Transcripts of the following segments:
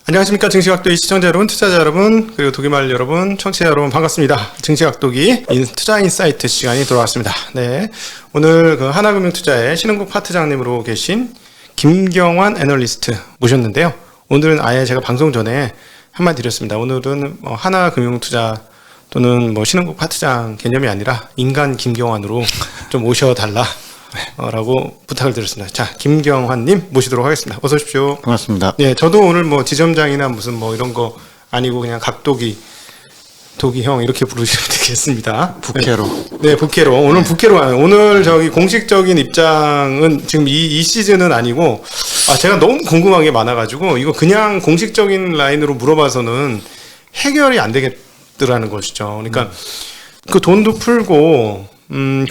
안녕하십니까. 증시각도기 시청자 여러분, 투자자 여러분, 그리고 도기말 여러분, 청취자 여러분 반갑습니다. 증시각도기 투자인사이트 시간이 돌아왔습니다. 네, 오늘 그 하나금융투자의 신흥국 파트장님으로 계신 김경환 애널리스트 모셨는데요. 오늘은 아예 제가 방송 전에 한마디 드렸습니다. 오늘은 하나금융투자 또는 신흥국 파트장 개념이 아니라 인간 김경환으로 좀 오셔달라 라고 부탁을 드렸습니다. 자, 김경환님 모시도록 하겠습니다. 어서 오십시오. 반갑습니다. 네, 저도 오늘 지점장이나 무슨 이런 거 아니고 그냥 각도기, 도기 형 이렇게 부르시면 되겠습니다. 부캐로. 네, 부캐로. 오늘 부캐로 와요. 오늘 공식적인 입장은 지금 이 시즌은 아니고, 제가 너무 궁금한 게 많아가지고, 이거 그냥 공식적인 라인으로 물어봐서는 해결이 안 되겠더라는 것이죠. 그러니까 그 돈도 풀고,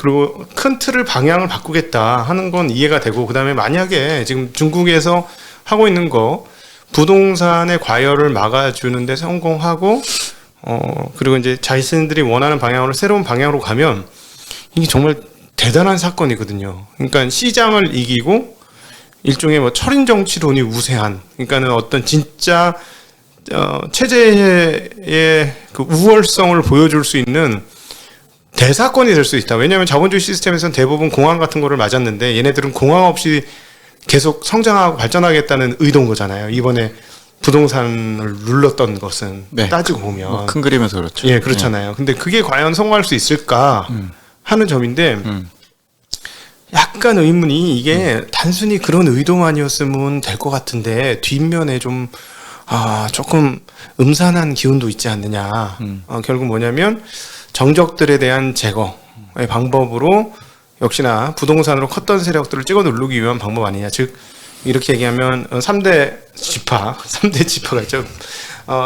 그리고 큰 틀을 방향을 바꾸겠다 하는 건 이해가 되고, 그 다음에 만약에 지금 중국에서 하고 있는 거, 부동산의 과열을 막아주는데 성공하고, 그리고 이제 자신들이 원하는 방향으로 새로운 방향으로 가면, 이게 정말 대단한 사건이거든요. 그러니까 시장을 이기고, 일종의 철인 정치론이 우세한, 그러니까는 어떤 진짜, 체제의 그 우월성을 보여줄 수 있는 대사건이 될 수 있다. 왜냐하면 자본주의 시스템에서는 대부분 공황 같은 거를 맞았는데 얘네들은 공황 없이 계속 성장하고 발전하겠다는 의도인 거잖아요. 이번에 부동산을 눌렀던 것은 네. 따지고 보면 큰 그림에서 그렇죠. 예, 그렇잖아요. 근데 그게 과연 성공할 수 있을까 하는 점인데 약간 의문이 이게 단순히 그런 의도만이었으면 될 것 같은데 뒷면에 좀 조금 음산한 기운도 있지 않느냐. 결국 뭐냐면 정적들에 대한 제거의 방법으로 역시나 부동산으로 컸던 세력들을 찍어 누르기 위한 방법 아니냐. 즉 이렇게 얘기하면 3대 지파가 있죠.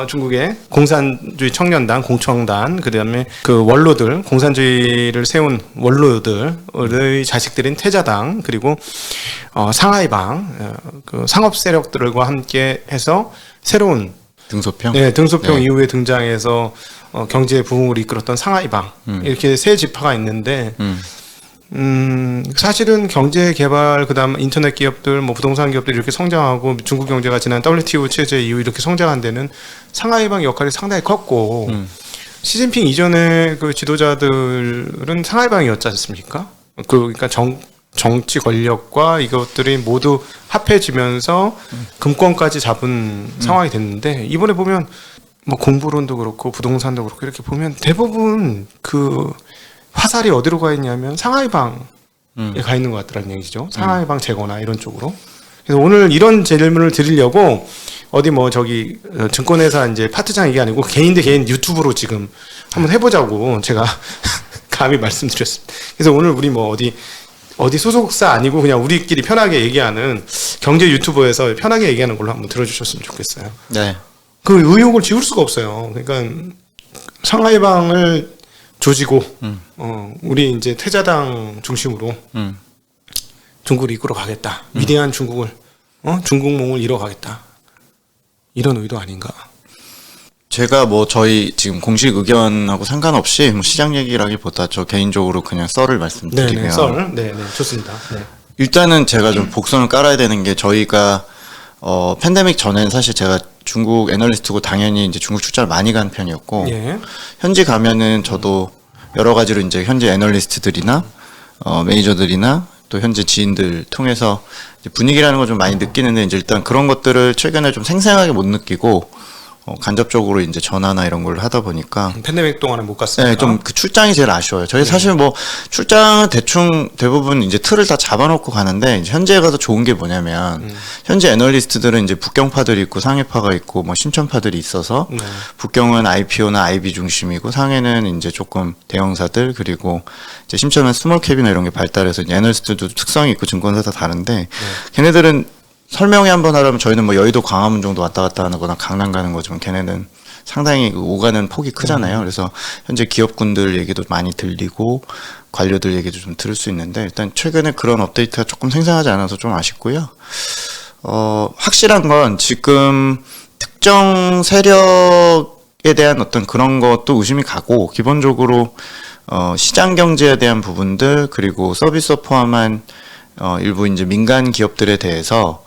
중국의 공산주의 청년단, 공청단, 그다음에 그 원로들, 공산주의를 세운 원로들의 자식들인 태자당, 그리고 상하이방, 그 상업 세력들과 함께 해서 새로운 등소평? 네, 등소평 이후에 등장해서 경제 부흥을 이끌었던 상하이방 이렇게 세 지파가 있는데 사실은 경제 개발 그다음 인터넷 기업들 부동산 기업들이 이렇게 성장하고 중국 경제가 지난 WTO 체제 이후 이렇게 성장한 데는 상하이방 역할이 상당히 컸고 시진핑 이전의 그 지도자들은 상하이방이었지 않습니까? 그러니까 정치 권력과 이것들이 모두 합해지면서 금권까지 잡은 상황이 됐는데 이번에 보면 공부론도 그렇고 부동산도 그렇고 이렇게 보면 대부분 그 화살이 어디로 가 있냐면 상하이방에 가 있는 것 같더라는 얘기죠. 상하이방 재거나 이런 쪽으로. 그래서 오늘 이런 질문을 드리려고 어디 증권회사 이제 파트장 얘기 아니고 개인 대 개인 유튜브로 지금 한번 해보자고 제가 감히 말씀드렸습니다. 그래서 오늘 우리 어디 소속사 아니고 그냥 우리끼리 편하게 얘기하는 경제 유튜버에서 편하게 얘기하는 걸로 한번 들어주셨으면 좋겠어요. 네. 그 의혹을 지울 수가 없어요. 그러니까 상하이방을 조지고 우리 이제 태자당 중심으로 중국을 이끌어 가겠다. 위대한 중국을 중국몽을 이뤄 가겠다. 이런 의도 아닌가? 제가 저희 지금 공식 의견하고 상관없이 시장 얘기라기보다 저 개인적으로 그냥 썰을 말씀드리면 네, 좋습니다. 네. 일단은 제가 좀 복선을 깔아야 되는 게 저희가 팬데믹 전에는 사실 제가 중국 애널리스트고 당연히 이제 중국 출장을 많이 간 편이었고 예. 현지 가면은 저도 여러 가지로 이제 현지 애널리스트들이나 매니저들이나 또 현재 지인들 통해서 이제 분위기라는 걸 좀 많이 느끼는데 이제 일단 그런 것들을 최근에 좀 생생하게 못 느끼고 간접적으로 이제 전화나 이런 걸 하다 보니까 팬데믹 동안에 못 갔으니까. 네, 좀 그 출장이 제일 아쉬워요. 저희 사실 출장은 대충 대부분 이제 틀을 다 잡아놓고 가는데 이제 현지에 가서 좋은 게 뭐냐면 현지 애널리스트들은 이제 북경파들이 있고 상해파가 있고 심천파들이 있어서 북경은 IPO나 IB 중심이고 상해는 이제 조금 대형사들 그리고 이제 심천은 스몰캡이나 이런 게 발달해서 이제 애널리스트도 특성이 있고 증권사 다 다른데 걔네들은 설명회 한번 하려면 저희는 여의도 광화문 정도 왔다 갔다 하는 거나 강남 가는 거지만 걔네는 상당히 오가는 폭이 크잖아요. 그래서 현재 기업군들 얘기도 많이 들리고 관료들 얘기도 좀 들을 수 있는데 일단 최근에 그런 업데이트가 조금 생생하지 않아서 좀 아쉽고요. 확실한 건 지금 특정 세력에 대한 어떤 그런 것도 의심이 가고 기본적으로 시장 경제에 대한 부분들 그리고 서비스 포함한 일부 이제 민간 기업들에 대해서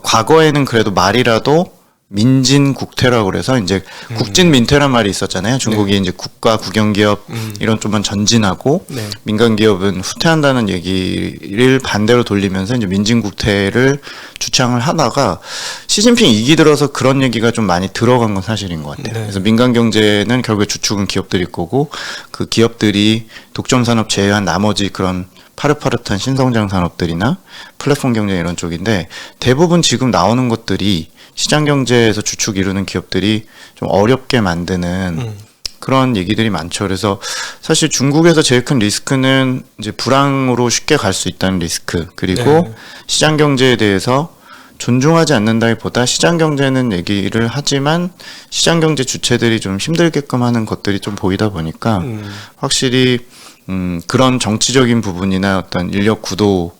과거에는 그래도 말이라도 민진국퇴라고 그래서 이제 국진민퇴란 말이 있었잖아요. 중국이 이제 국가 국영기업 이런 쪽만 전진하고 민간기업은 후퇴한다는 얘기를 반대로 돌리면서 이제 민진국퇴를 주창을 하다가 시진핑 2기 들어서 그런 얘기가 좀 많이 들어간 건 사실인 것 같아요. 그래서 민간 경제는 결국에 주축은 기업들일 거고 그 기업들이 독점 산업 제외한 나머지 그런 파릇파릇한 신성장 산업들이나 플랫폼 경제 이런 쪽인데 대부분 지금 나오는 것들이 시장 경제에서 주축 이루는 기업들이 좀 어렵게 만드는 그런 얘기들이 많죠. 그래서 사실 중국에서 제일 큰 리스크는 이제 불황으로 쉽게 갈 수 있다는 리스크, 그리고 시장 경제에 대해서 존중하지 않는다기보다 시장 경제는 얘기를 하지만 시장 경제 주체들이 좀 힘들게끔 하는 것들이 좀 보이다 보니까 확실히 그런 정치적인 부분이나 어떤 인력 구도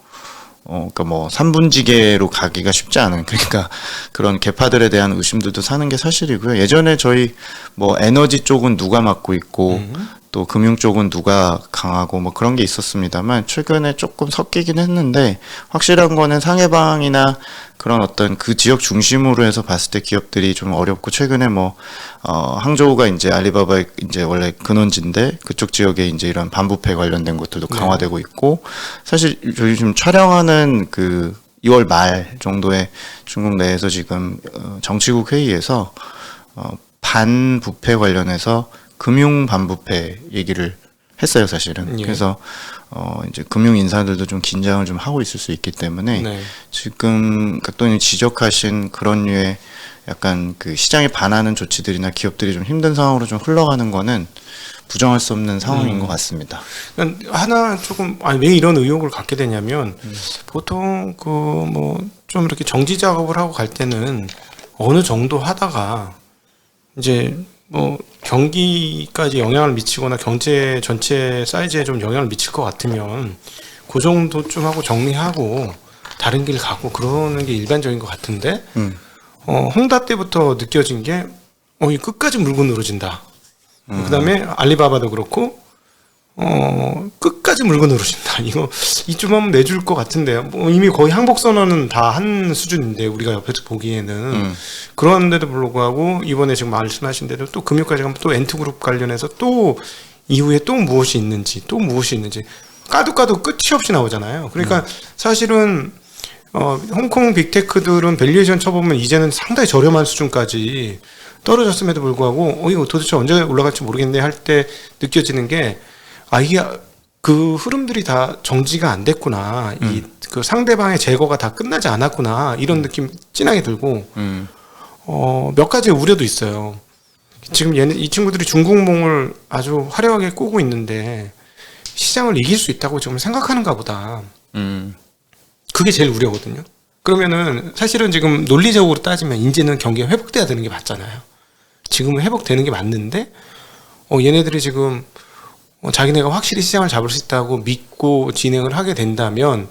그러니까 뭐 3분지계로 가기가 쉽지 않은, 그러니까 그런 계파들에 대한 의심들도 사는 게 사실이고요. 예전에 저희 뭐 에너지 쪽은 누가 맡고 있고 또 금융 쪽은 누가 강하고 뭐 그런 게 있었습니다만 최근에 조금 섞이긴 했는데 확실한 거는 상해방이나 그런 어떤 그 지역 중심으로 해서 봤을 때 기업들이 좀 어렵고 최근에 뭐 항저우가 이제 알리바바의 이제 원래 근원지인데 그쪽 지역에 이제 이런 반부패 관련된 것들도 강화되고 있고 사실 저희 지금 촬영하는 그 2월 말 정도에 중국 내에서 지금 정치국 회의에서 반부패 관련해서 금융 반부패 얘기를 했어요, 사실은. 그래서 이제 금융 인사들도 좀 긴장을 좀 하고 있을 수 있기 때문에 지금 각도님 지적하신 그런 류의 약간 그 시장에 반하는 조치들이나 기업들이 좀 힘든 상황으로 좀 흘러가는 거는 부정할 수 없는 상황인 것 같습니다. 하나 조금 왜 이런 의혹을 갖게 되냐면 보통 그 뭐 좀 이렇게 정지 작업을 하고 갈 때는 어느 정도 하다가 이제 뭐 경기까지 영향을 미치거나 경제 전체 사이즈에 좀 영향을 미칠 것 같으면 그 정도쯤 하고 정리하고 다른 길 가고 그러는 게 일반적인 것 같은데 홍다 때부터 느껴진 게 이 끝까지 물고 늘어진다. 그다음에 알리바바도 그렇고 끝까지 물고 늘어진다. 이거 이쯤 하면 내줄 것 같은데요. 뭐 이미 거의 항복 선언은 다 한 수준인데 우리가 옆에서 보기에는 그런데도 불구하고 이번에 지금 말씀하신 대로 또 금요일까지 가면 또 엔트그룹 관련해서 또 이후에 또 무엇이 있는지 까도 끝이 없이 나오잖아요. 그러니까 사실은 홍콩 빅테크들은 밸류에이션 쳐보면 이제는 상당히 저렴한 수준까지 떨어졌음에도 불구하고 이거 도대체 언제 올라갈지 모르겠네 할 때 느껴지는 게 이게 그 흐름들이 다 정지가 안 됐구나. 이 그 상대방의 제거가 다 끝나지 않았구나. 이런 느낌 진하게 들고 몇 가지 우려도 있어요. 지금 이 친구들이 중국몽을 아주 화려하게 꾸고 있는데 시장을 이길 수 있다고 지금 생각하는가 보다. 그게 제일 우려거든요. 그러면은 사실은 지금 논리적으로 따지면 이제는 경기가 회복돼야 되는 게 맞잖아요. 지금은 회복되는 게 맞는데 얘네들이 지금 자기네가 확실히 시장을 잡을 수 있다고 믿고 진행을 하게 된다면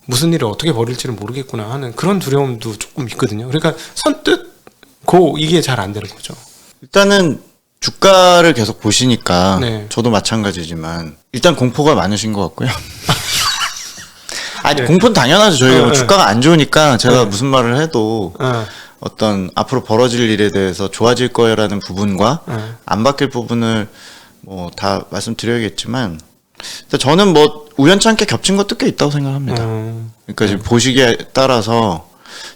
무슨 일을 어떻게 벌일지를 모르겠구나 하는 그런 두려움도 조금 있거든요. 그러니까 선뜻 이게 잘 안 되는 거죠. 일단은 주가를 계속 보시니까 저도 마찬가지지만 일단 공포가 많으신 것 같고요. 공포는 당연하죠. 저희가 주가가 안 좋으니까 제가 무슨 말을 해도 어떤 앞으로 벌어질 일에 대해서 좋아질 거라는 부분과 안 바뀔 부분을 뭐 다 말씀드려야겠지만 저는 뭐 우연찮게 겹친 것도 꽤 있다고 생각합니다. 그러니까 지금 보시기에 따라서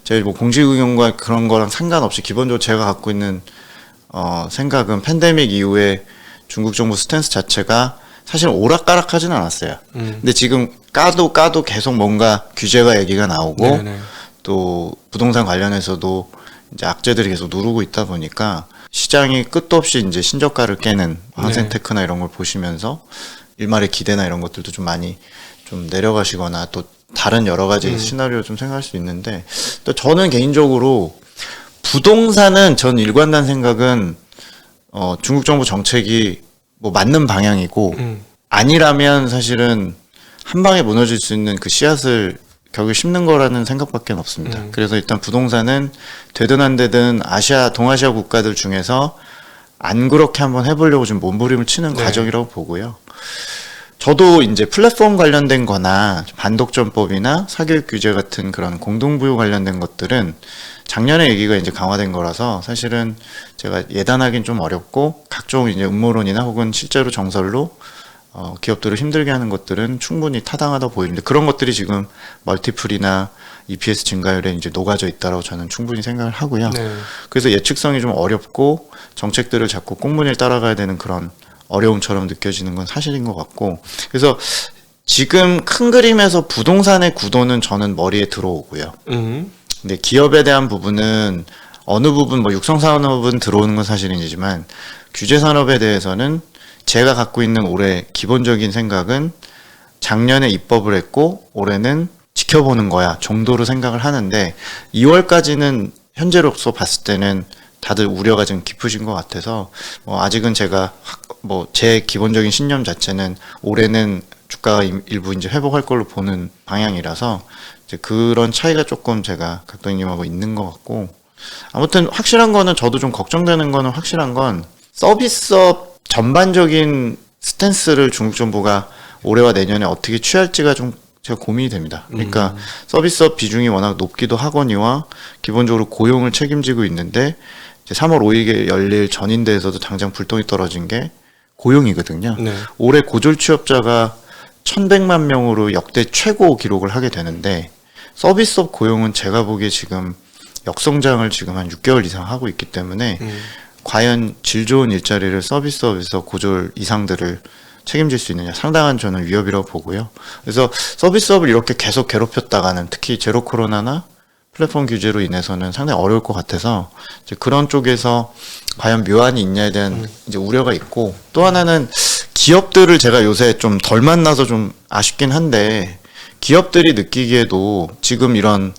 제가 뭐 공식 의견과 그런 거랑 상관없이 기본적으로 제가 갖고 있는 생각은 팬데믹 이후에 중국 정부 스탠스 자체가 사실 오락가락하진 않았어요. 근데 지금 까도 계속 뭔가 규제가 얘기가 나오고 또 부동산 관련해서도 이제 악재들이 계속 누르고 있다 보니까 시장이 끝도 없이 이제 신저가를 깨는 한센테크나 이런 걸 보시면서 일말의 기대나 이런 것들도 좀 많이 좀 내려가시거나 또 다른 여러 가지 시나리오 좀 생각할 수 있는데 또 저는 개인적으로 부동산은 전 일관된 생각은 중국 정부 정책이 뭐 맞는 방향이고 아니라면 사실은 한 방에 무너질 수 있는 그 씨앗을 격을 심는 거라는 생각밖에 없습니다. 그래서 일단 부동산은 되든 안 되든 동아시아 국가들 중에서 안 그렇게 한번 해보려고 지금 몸부림을 치는 과정이라고 보고요. 저도 이제 플랫폼 관련된 거나 반독점법이나 사교육 규제 같은 그런 공동부유 관련된 것들은 작년에 얘기가 이제 강화된 거라서 사실은 제가 예단하기는 좀 어렵고 각종 이제 음모론이나 혹은 실제로 정설로 기업들을 힘들게 하는 것들은 충분히 타당하다 보이는데 그런 것들이 지금 멀티플이나 EPS 증가율에 이제 녹아져 있다고 저는 충분히 생각을 하고요. 네. 그래서 예측성이 좀 어렵고 정책들을 자꾸 꽁무니를 따라가야 되는 그런 어려움처럼 느껴지는 건 사실인 것 같고 그래서 지금 큰 그림에서 부동산의 구도는 저는 머리에 들어오고요. 근데 기업에 대한 부분은 어느 부분 뭐 육성산업은 들어오는 건 사실이지만 규제산업에 대해서는 제가 갖고 있는 올해 기본적인 생각은 작년에 입법을 했고 올해는 지켜보는 거야 정도로 생각을 하는데 2월까지는 현재로서 봤을 때는 다들 우려가 좀 깊으신 것 같아서 아직은 제가 제 기본적인 신념 자체는 올해는 주가가 일부 이제 회복할 걸로 보는 방향이라서 이제 그런 차이가 조금 제가 각도님하고 있는 것 같고 아무튼 확실한 거는 저도 좀 걱정되는 거는 확실한 건 서비스업 전반적인 스탠스를 중국 정부가 올해와 내년에 어떻게 취할지가 좀 제가 고민이 됩니다. 그러니까 서비스업 비중이 워낙 높기도 하거니와 기본적으로 고용을 책임지고 있는데 이제 3월 5일에 열릴 전인대에서도 당장 불똥이 떨어진 게 고용이거든요. 네. 올해 고졸 취업자가 1,100만 명으로 역대 최고 기록을 하게 되는데 서비스업 고용은 제가 보기에 지금 역성장을 지금 한 6개월 이상 하고 있기 때문에 과연 질 좋은 일자리를 서비스업에서 고졸 이상들을 책임질 수 있느냐 상당한 저는 위협이라고 보고요. 그래서 서비스업을 이렇게 계속 괴롭혔다가는 특히 제로 코로나나 플랫폼 규제로 인해서는 상당히 어려울 것 같아서 이제 그런 쪽에서 과연 묘안이 있냐에 대한 이제 우려가 있고 또 하나는 기업들을 제가 요새 좀 덜 만나서 좀 아쉽긴 한데 기업들이 느끼기에도 지금 이런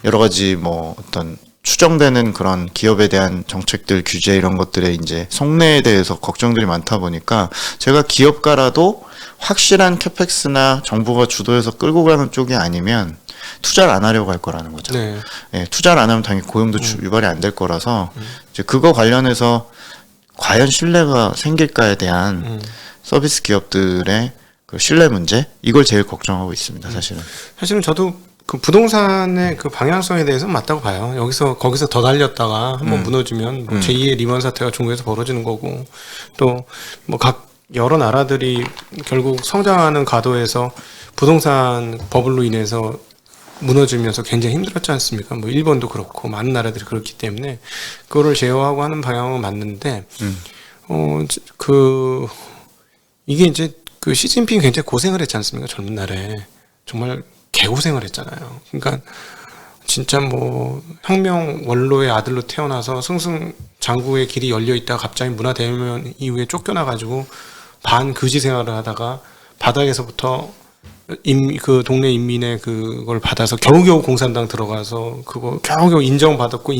여러 가지 어떤 추정되는 그런 기업에 대한 정책들 규제 이런 것들의 이제 속내에 대해서 걱정들이 많다 보니까 제가 기업가라도 확실한 캐펙스나 정부가 주도해서 끌고 가는 쪽이 아니면 투자를 안 하려고 할 거라는 거죠. 네. 예, 투자를 안 하면 당연히 고용도 유발이 안 될 거라서 이제 그거 관련해서 과연 신뢰가 생길까에 대한 서비스 기업들의 그 신뢰 문제 이걸 제일 걱정하고 있습니다. 사실은. 사실은 저도 그 부동산의 그 방향성에 대해서 맞다고 봐요. 거기서 더 달렸다가 한번 무너지면 제2의 리먼 사태가 중국에서 벌어지는 거고 또 각 여러 나라들이 결국 성장하는 가도에서 부동산 버블로 인해서 무너지면서 굉장히 힘들었지 않습니까? 일본도 그렇고 많은 나라들이 그렇기 때문에 그거를 제어하고 하는 방향은 맞는데 이게 이제 그 시진핑 굉장히 고생을 했지 않습니까? 젊은 날에 정말 개고생을 했잖아요. 그러니까 진짜 혁명 원로의 아들로 태어나서 승승장구의 길이 열려 있다가 갑자기 문화대혁명 이후에 쫓겨나가지고 반거지 생활을 하다가 바닥에서부터 그 동네 인민의 그걸 받아서 겨우겨우 공산당 들어가서 그거 겨우겨우 인정받고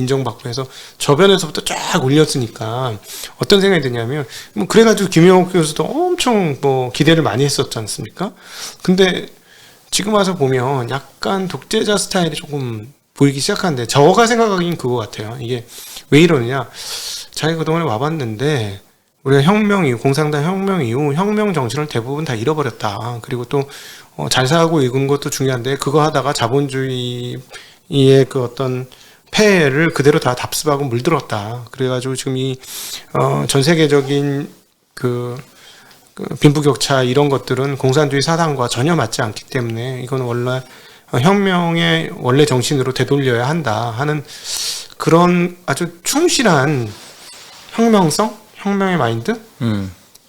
해서 저변에서부터 쫙 올렸으니까 어떤 생각이 드냐면 그래가지고 김영옥 교수도 엄청 기대를 많이 했었지 않습니까? 근데 지금 와서 보면 약간 독재자 스타일이 조금 보이기 시작하는데 저가 생각하기엔 그거 같아요. 이게 왜 이러느냐? 자기가 그동안에 와봤는데 우리가 공산당 혁명 이후 혁명 정신을 대부분 다 잃어버렸다. 그리고 또 잘 사고 읽은 것도 중요한데 그거 하다가 자본주의의 그 어떤 폐해를 그대로 다 답습하고 물들었다. 그래가지고 지금 전 세계적인 그 빈부격차 이런 것들은 공산주의 사상과 전혀 맞지 않기 때문에 이건 원래 혁명의 원래 정신으로 되돌려야 한다 하는 그런 아주 충실한 혁명의 마인드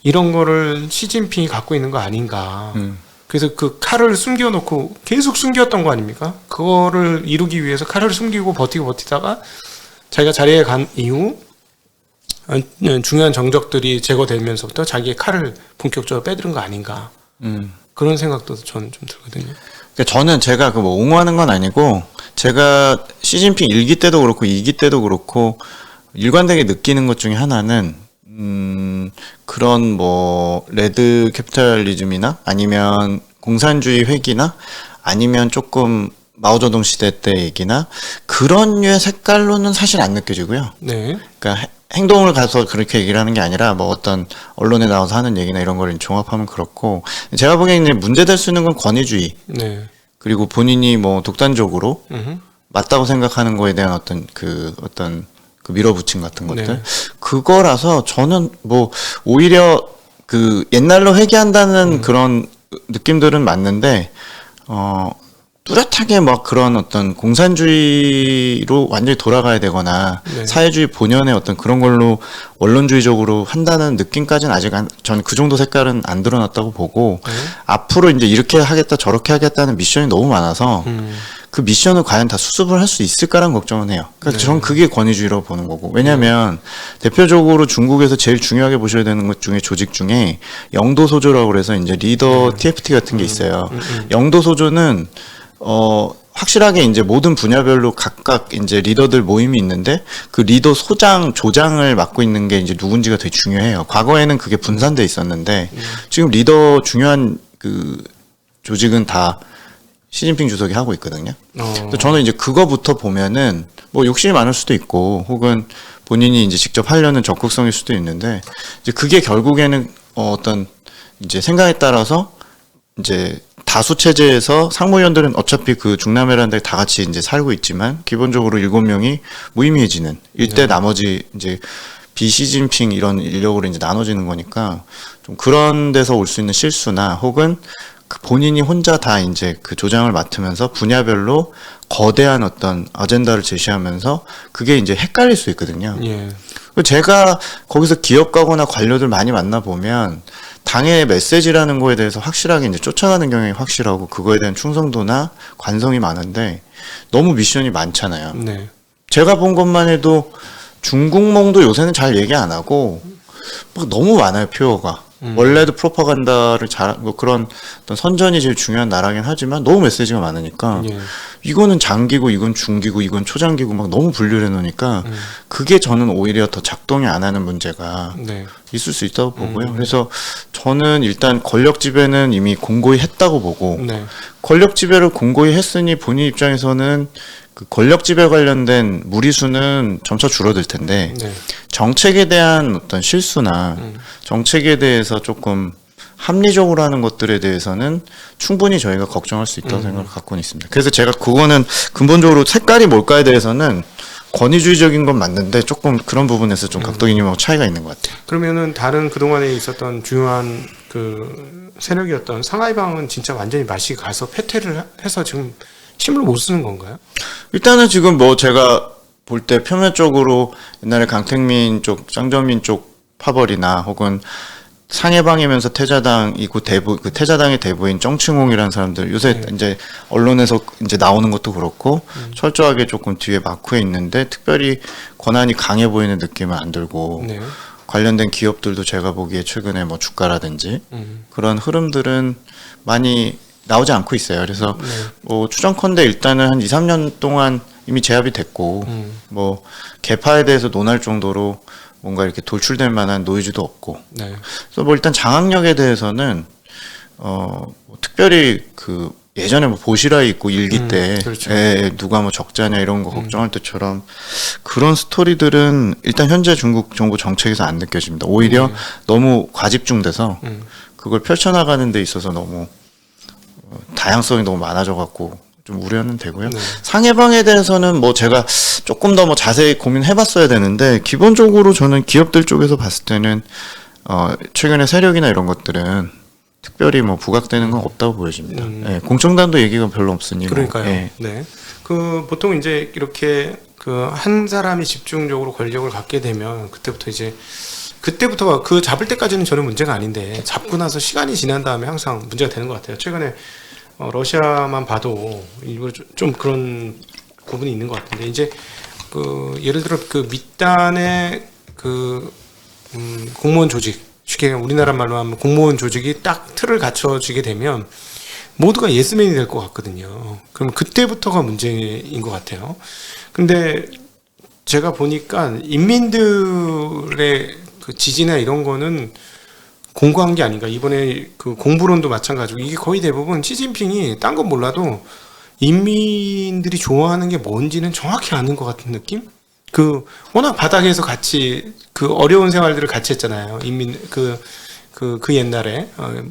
이런 거를 시진핑이 갖고 있는 거 아닌가. 그래서 그 칼을 숨겨놓고 계속 숨겼던 거 아닙니까? 그거를 이루기 위해서 칼을 숨기고 버티다가 자기가 자리에 간 이후 중요한 정적들이 제거되면서부터 자기의 칼을 본격적으로 빼들은 거 아닌가. 그런 생각도 저는 좀 들거든요. 그러니까 저는 제가 옹호하는 건 아니고 제가 시진핑 1기 때도 그렇고 2기 때도 그렇고 일관되게 느끼는 것 중에 하나는 그런 레드 캐피탈리즘이나 아니면 공산주의 회기나 아니면 조금 마오쩌둥 시대 때 얘기나 그런 류의 색깔로는 사실 안 느껴지고요. 네. 그러니까 행동을 가서 그렇게 얘기를 하는 게 아니라 뭐 어떤 언론에 나와서 하는 얘기나 이런 걸 종합하면 그렇고 제가 보기에는 문제될 수 있는 건 권위주의 네. 그리고 본인이 뭐 독단적으로 음흠. 맞다고 생각하는 거에 대한 어떤 그 밀어붙임 같은 것들 네. 그거라서 저는 뭐 오히려 그 옛날로 회귀한다는 그런 느낌들은 맞는데 뚜렷하게 막 그런 어떤 공산주의로 완전히 돌아가야 되거나 네. 사회주의 본연의 어떤 그런 걸로 원론주의적으로 한다는 느낌까지는 아직 저는 그 정도 색깔은 안 드러났다고 보고 앞으로 이제 이렇게 하겠다 저렇게 하겠다는 미션이 너무 많아서 그 미션을 과연 다 수습을 할 수 있을까라는 걱정은 해요. 그러니까 네. 저는 그게 권위주의라고 보는 거고. 왜냐하면 대표적으로 중국에서 제일 중요하게 보셔야 되는 것 중에 조직 중에 영도소조라고 그래서 이제 리더 TFT 같은 게 있어요. 영도소조는 확실하게 이제 모든 분야별로 각각 이제 리더들 모임이 있는데 그 리더 소장, 조장을 맡고 있는 게 이제 누군지가 되게 중요해요. 과거에는 그게 분산돼 있었는데 지금 리더 중요한 그 조직은 다 시진핑 주석이 하고 있거든요. 그래서 저는 이제 그거부터 보면은 뭐 욕심이 많을 수도 있고 혹은 본인이 이제 직접 하려는 적극성일 수도 있는데 이제 그게 결국에는 어떤 이제 생각에 따라서 이제 다수 체제에서 상무위원들은 어차피 그 중남해라는 데 다 같이 이제 살고 있지만 기본적으로 7명이 무의미해지는 일대 나머지 이제 비시진핑 이런 인력으로 이제 나눠지는 거니까 좀 그런 데서 올 수 있는 실수나 혹은 그 본인이 혼자 다 이제 그 조장을 맡으면서 분야별로 거대한 어떤 아젠다를 제시하면서 그게 이제 헷갈릴 수 있거든요. 예. 제가 거기서 기업 가거나 관료들 많이 만나 보면 당의 메시지라는 거에 대해서 확실하게 이제 쫓아가는 경향이 확실하고 그거에 대한 충성도나 관성이 많은데 너무 미션이 많잖아요. 네. 제가 본 것만 해도 중국몽도 요새는 잘 얘기 안 하고 막 너무 많아요 표어가. 원래도 프로파간다를 뭐 그런 어떤 선전이 제일 중요한 나라긴 하지만 너무 메시지가 많으니까 예. 이거는 장기고 이건 중기고 이건 초장기고 막 너무 분류를 해놓으니까 그게 저는 오히려 더 작동이 안 하는 문제가 네. 있을 수 있다고 보고요. 그래서 저는 일단 권력 지배는 이미 공고히 했다고 보고 네. 권력 지배를 공고히 했으니 본인 입장에서는 그 권력 지배 관련된 무리수는 점차 줄어들 텐데 네. 정책에 대한 어떤 실수나 정책에 대해서 조금 합리적으로 하는 것들에 대해서는 충분히 저희가 걱정할 수 있다고 생각을 갖고는 있습니다. 그래서 제가 그거는 근본적으로 색깔이 뭘까에 대해서는 권위주의적인 건 맞는데 조금 그런 부분에서 좀 각도기님하고 차이가 있는 것 같아요. 그러면은 다른 그동안에 있었던 중요한 그 세력이었던 상하이방은 진짜 완전히 맛이 가서 패퇴를 해서 지금 힘을 못 쓰는 건가요? 일단은 지금 뭐 제가 볼 때 표면적으로 옛날에 강택민 쪽, 짱저민 쪽 파벌이나 혹은 상해방이면서 태자당이고 그 태자당의 대부인 정칭홍이라는 사람들 요새 이제 언론에서 이제 나오는 것도 그렇고 철저하게 조금 뒤에 마크에 있는데 특별히 권한이 강해 보이는 느낌은 안 들고 네. 관련된 기업들도 제가 보기에 최근에 뭐 주가라든지 그런 흐름들은 많이 나오지 않고 있어요. 그래서 뭐 추정컨대 일단은 한 2, 3년 동안 이미 제압이 됐고 뭐 개파에 대해서 논할 정도로 뭔가 이렇게 돌출될 만한 노이즈도 없고. 네. 그래서 뭐 일단 장악력에 대해서는 뭐 특별히 그 예전에 뭐 보시라이 있고 일기 때 그렇죠. 누가 뭐 적자냐 이런 거 걱정할 때처럼 그런 스토리들은 일단 현재 중국 정부 정책에서 안 느껴집니다. 오히려 너무 과집중돼서 그걸 펼쳐나가는 데 있어서 너무 다양성이 너무 많아져 갖고 좀 우려는 되고요. 네. 상해방에 대해서는 뭐 제가 조금 더 뭐 자세히 고민해봤어야 되는데 기본적으로 저는 기업들 쪽에서 봤을 때는 최근에 세력이나 이런 것들은 특별히 뭐 부각되는 건 없다고 보여집니다. 예, 공청단도 얘기가 별로 없으니. 그러니까요. 뭐, 예. 네. 그 보통 이제 이렇게 그 한 사람이 집중적으로 권력을 갖게 되면 그때부터가 그 잡을 때까지는 저는 문제가 아닌데 잡고 나서 시간이 지난 다음에 항상 문제가 되는 것 같아요. 최근에 러시아만 봐도 일부러 좀 그런 부분이 있는 것 같은데 이제 그 예를 들어 그 밑단의 그 공무원 조직 쉽게 우리나라 말로 하면 공무원 조직이 딱 틀을 갖춰지게 되면 모두가 예스맨이 될 것 같거든요. 그럼 그때부터가 문제인 것 같아요. 근데 제가 보니까 인민들의 그 지지나 이런 거는 공고한 게 아닌가. 이번에 그 공부론도 마찬가지고 이게 거의 대부분 시진핑이 딴 건 몰라도 인민들이 좋아하는 게 뭔지는 정확히 아는 것 같은 느낌? 그 워낙 바닥에서 같이 그 어려운 생활들을 같이 했잖아요. 인민 그 옛날에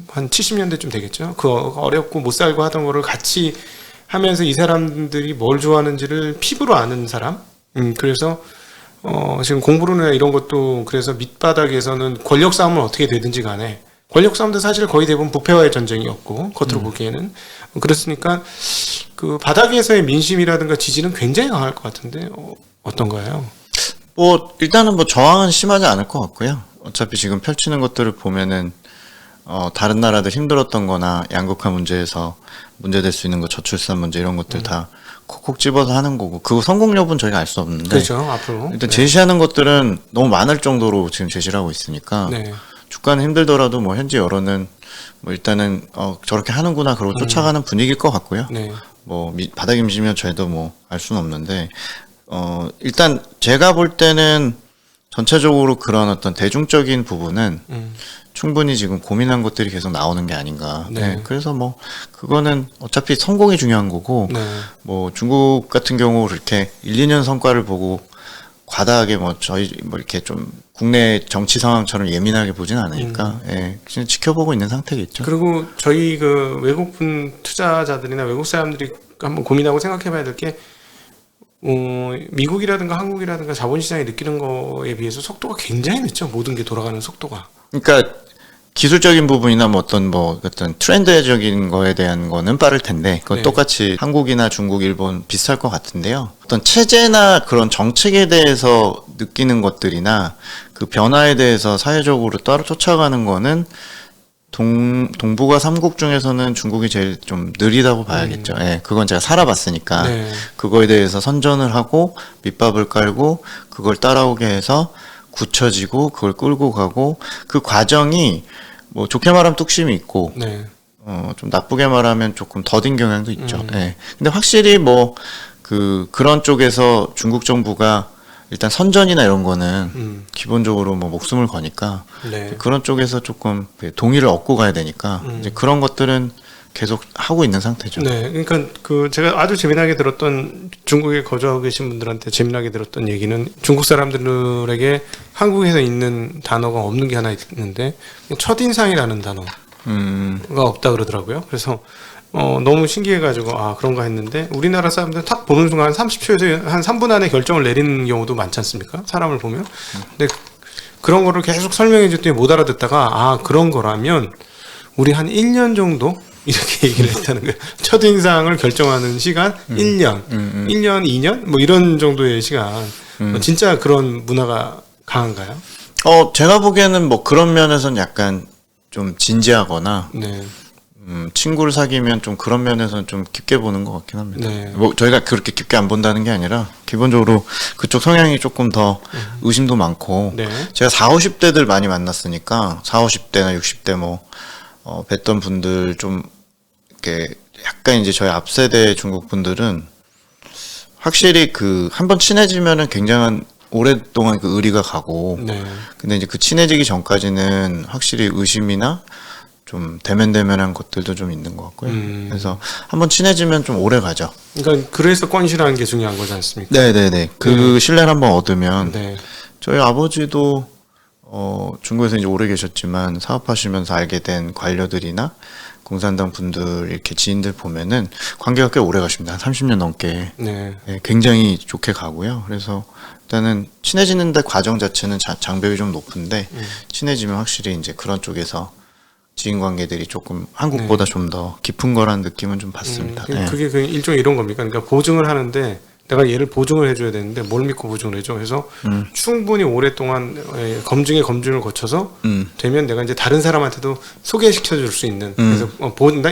한 70년대쯤 되겠죠. 그 어렵고 못 살고 하던 거를 같이 하면서 이 사람들이 뭘 좋아하는지를 피부로 아는 사람. 그래서 지금 공부론이나 이런 것도 그래서 밑바닥에서는 권력 싸움은 어떻게 되든지 간에 권력 싸움도 사실 거의 대부분 부패와의 전쟁이었고 겉으로 보기에는 그렇으니까 그 바닥에서의 민심이라든가 지지는 굉장히 강할 것 같은데 어떤가요? 뭐 일단은 뭐 저항은 심하지 않을 것 같고요. 어차피 지금 펼치는 것들을 보면은 다른 나라들 힘들었던 거나 양극화 문제에서 문제될 수 있는 거 저출산 문제 이런 것들 다 콕콕 집어서 하는 거고 그 성공 여부는 저희가 알 수 없는데 그렇죠. 앞으로 일단 제시하는 것들은 너무 많을 정도로 지금 제시를 하고 있으니까 네. 주가는 힘들더라도 뭐 현재 여론은 뭐 일단은 저렇게 하는구나 그러고 쫓아가는 분위기일 것 같고요. 네. 뭐 바닥에 미시면 저희도 뭐 알 수는 없는데 일단 제가 볼 때는 전체적으로 그런 어떤 대중적인 부분은 충분히 지금 고민한 것들이 계속 나오는 게 아닌가. 네. 네. 그래서 뭐 그거는 어차피 성공이 중요한 거고 네. 뭐 중국 같은 경우 그렇게 1, 2년 성과를 보고 과다하게 뭐 저희 뭐 이렇게 좀 국내 정치 상황처럼 예민하게 보진 않으니까 예, 그냥 지켜보고 있는 상태겠죠. 그리고 저희 그 외국분 투자자들이나 외국 사람들이 한번 고민하고 생각해봐야 될 게 미국이라든가 한국이라든가 자본시장이 느끼는 거에 비해서 속도가 굉장히 늦죠. 모든 게 돌아가는 속도가. 그러니까 기술적인 부분이나 뭐 어떤 트렌드적인 거에 대한 거는 빠를 텐데 그건 네. 똑같이 한국이나 중국, 일본 비슷할 것 같은데요. 어떤 체제나 그런 정책에 대해서 느끼는 것들이나 그 변화에 대해서 사회적으로 따로 쫓아가는 거는 동북아 3국 중에서는 중국이 제일 좀 느리다고 봐야겠죠. 예, 그건 제가 살아봤으니까 네. 그거에 대해서 선전을 하고 밑밥을 깔고 그걸 따라오게 해서 굳혀지고 그걸 끌고 가고 그 과정이 뭐 좋게 말하면 뚝심이 있고 네. 좀 나쁘게 말하면 조금 더딘 경향도 있죠. 예. 근데 확실히 뭐 그런 쪽에서 중국 정부가 일단 선전이나 이런 거는 기본적으로 뭐 목숨을 거니까 네. 그런 쪽에서 조금 동의를 얻고 가야 되니까 이제 그런 것들은 계속 하고 있는 상태죠. 네, 그러니까 그 제가 아주 재미나게 들었던 중국에 거주하고 계신 분들한테 재미나게 들었던 얘기는 중국 사람들에게 한국에서 있는 단어가 없는 게 하나 있는데 첫인상이라는 단어가 없다 그러더라고요. 그래서 너무 신기해가지고 아 그런가 했는데 우리나라 사람들은 탁 보는 순간 30초에서 한 3분 안에 결정을 내리는 경우도 많지 않습니까? 사람을 보면. 근데 그런 거를 계속 설명해 줬더니 못 알아듣다가 아 그런 거라면 우리 한 1년 정도 이렇게 얘기를 했다는 거예요. 첫인상을 결정하는 시간 1년, 1년, 2년 뭐 이런 정도의 시간. 진짜 그런 문화가 강한가요? 제가 보기에는 뭐 그런 면에서는 약간 좀 진지하거나 네. 친구를 사귀면 좀 그런 면에서는 좀 깊게 보는 것 같긴 합니다. 네. 뭐 저희가 그렇게 깊게 안 본다는 게 아니라 기본적으로 그쪽 성향이 조금 더 의심도 많고 네. 제가 40, 50대들 많이 만났으니까 40, 50대나 60대 뭐 뵀던 분들 좀 이렇게 약간 이제 저희 앞세대 중국 분들은 확실히 그 한번 친해지면은 굉장한 오랫동안 그 의리가 가고 네. 근데 이제 그 친해지기 전까지는 확실히 의심이나 좀 대면대면한 것들도 좀 있는 것 같고요. 그래서 한번 친해지면 좀 오래 가죠. 그러니까 그래서 건실한 게 중요한 거지 않습니까? 네네네. 그 신뢰를 한번 얻으면 네. 저희 아버지도 중국에서 이제 오래 계셨지만 사업하시면서 알게 된 관료들이나 공산당 분들 이렇게 지인들 보면은 관계가 꽤 오래 가십니다. 한 30년 넘게. 네. 네, 굉장히 좋게 가고요. 그래서 일단은 친해지는데 과정 자체는 장벽이 좀 높은데 친해지면 확실히 이제 그런 쪽에서 지인 관계들이 조금 한국보다 좀 더 깊은 거라는 느낌은 좀 받습니다. 네. 그게 그 일종의 이런 겁니까? 그러니까 보증을 하는데 내가 얘를 보증을 해줘야 되는데 뭘 믿고 보증을 해줘? 그래서 충분히 오랫동안 검증을 거쳐서 되면 내가 이제 다른 사람한테도 소개시켜줄 수 있는 그래서